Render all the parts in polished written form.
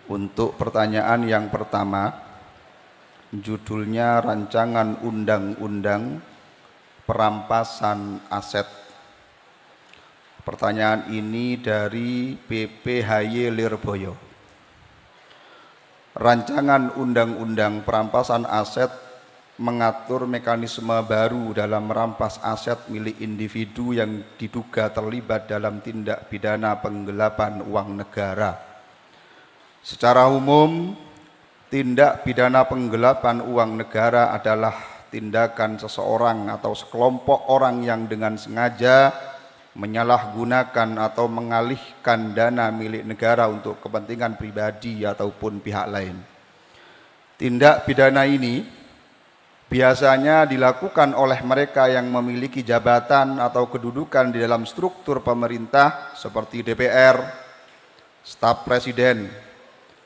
Untuk pertanyaan yang pertama, judulnya Rancangan Undang-Undang Perampasan Aset. Pertanyaan ini dari PPHY Lirboyo. Rancangan Undang-Undang Perampasan Aset mengatur mekanisme baru dalam merampas aset milik individu yang diduga terlibat dalam tindak pidana penggelapan uang negara. Secara umum, tindak pidana penggelapan uang negara adalah tindakan seseorang atau sekelompok orang yang dengan sengaja menyalahgunakan atau mengalihkan dana milik negara untuk kepentingan pribadi ataupun pihak lain. Tindak pidana ini biasanya dilakukan oleh mereka yang memiliki jabatan atau kedudukan di dalam struktur pemerintah seperti DPR, staf presiden,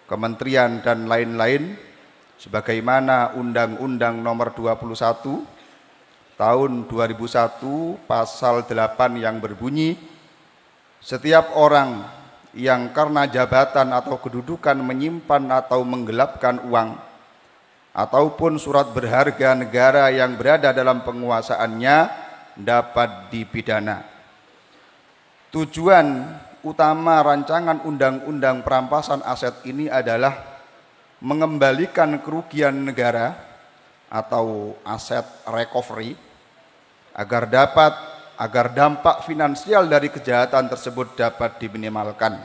kementerian dan lain-lain, sebagaimana Undang-Undang Nomor 21 Tahun 2001 Pasal 8 yang berbunyi, setiap orang yang karena jabatan atau kedudukan menyimpan atau menggelapkan uang ataupun surat berharga negara yang berada dalam penguasaannya dapat dipidana. Tujuan utama rancangan undang-undang perampasan aset ini adalah mengembalikan kerugian negara atau aset recovery agar dampak finansial dari kejahatan tersebut dapat diminimalkan.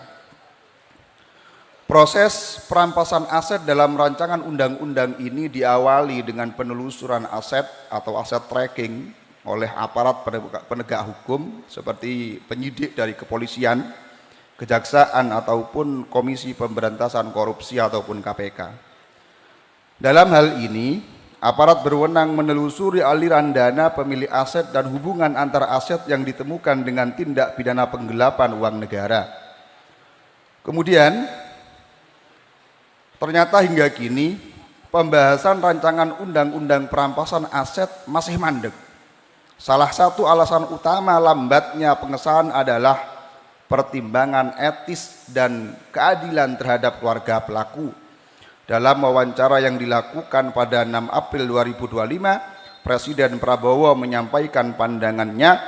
Proses perampasan aset dalam rancangan undang-undang ini diawali dengan penelusuran aset atau aset tracking oleh aparat penegak hukum seperti penyidik dari kepolisian, kejaksaan ataupun Komisi Pemberantasan Korupsi ataupun KPK. Dalam hal ini, aparat berwenang menelusuri aliran dana pemilik aset dan hubungan antara aset yang ditemukan dengan tindak pidana penggelapan uang negara. Kemudian, ternyata hingga kini pembahasan rancangan undang-undang perampasan aset masih mandek. Salah satu alasan utama lambatnya pengesahan adalah pertimbangan etis dan keadilan terhadap keluarga pelaku. Dalam wawancara yang dilakukan pada 6 April 2025, Presiden Prabowo menyampaikan pandangannya,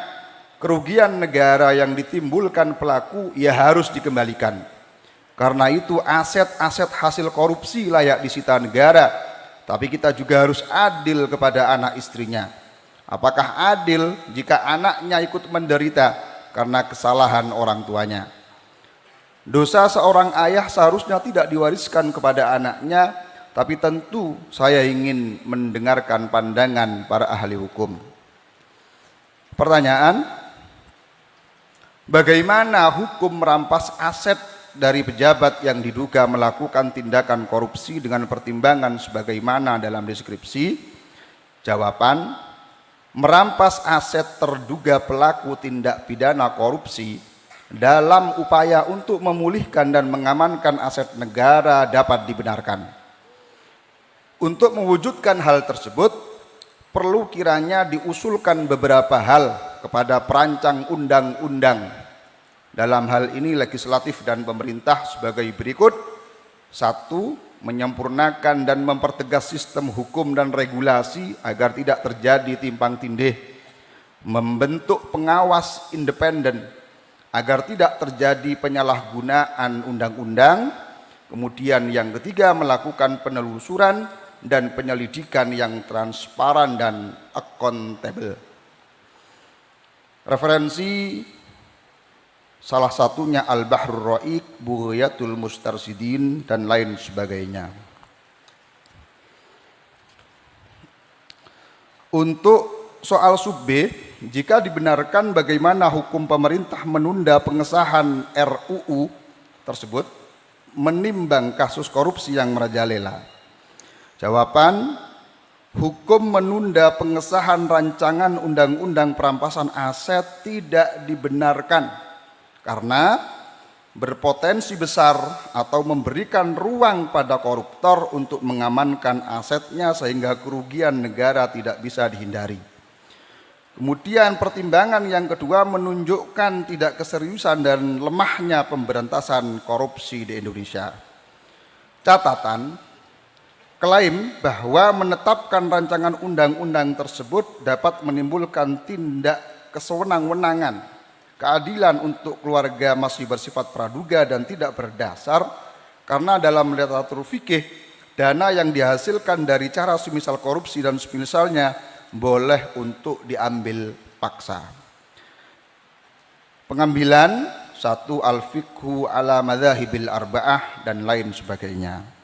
kerugian negara yang ditimbulkan pelaku ya harus dikembalikan. Karena itu aset-aset hasil korupsi layak disita negara, tapi kita juga harus adil kepada anak istrinya. Apakah adil jika anaknya ikut menderita karena kesalahan orang tuanya? Dosa seorang ayah seharusnya tidak diwariskan kepada anaknya, tapi tentu saya ingin mendengarkan pandangan para ahli hukum. Pertanyaan, bagaimana hukum merampas aset dari pejabat yang diduga melakukan tindakan korupsi dengan pertimbangan sebagaimana dalam deskripsi? Jawaban, merampas aset terduga pelaku tindak pidana korupsi dalam upaya untuk memulihkan dan mengamankan aset negara dapat dibenarkan. Untuk mewujudkan hal tersebut, perlu kiranya diusulkan beberapa hal kepada perancang undang-undang. Dalam hal ini legislatif dan pemerintah sebagai berikut. 1. Menyempurnakan dan mempertegas sistem hukum dan regulasi agar tidak terjadi timpang tindih. Membentuk pengawas independen agar tidak terjadi penyalahgunaan undang-undang. Kemudian yang ketiga, melakukan penelusuran dan penyelidikan yang transparan dan akuntabel. Referensi salah satunya Al-Bahrul Ra'iq, Bughayatul Mustarsidin dan lain sebagainya. Untuk soal sub B, jika dibenarkan bagaimana hukum pemerintah menunda pengesahan RUU tersebut menimbang kasus korupsi yang merajalela? Jawaban, hukum menunda pengesahan rancangan undang-undang perampasan aset tidak dibenarkan karena berpotensi besar atau memberikan ruang pada koruptor untuk mengamankan asetnya sehingga kerugian negara tidak bisa dihindari. Kemudian pertimbangan yang kedua menunjukkan tidak keseriusan dan lemahnya pemberantasan korupsi di Indonesia. catatan, klaim bahwa menetapkan rancangan undang-undang tersebut dapat menimbulkan tindak kesewenang-wenangan, keadilan untuk keluarga masih bersifat praduga dan tidak berdasar, karena dalam literatur fikih dana yang dihasilkan dari cara semisal korupsi dan semisalnya boleh untuk diambil paksa. Pengambilan 1 al-fiqhu ala madzahibil arba'ah dan lain sebagainya.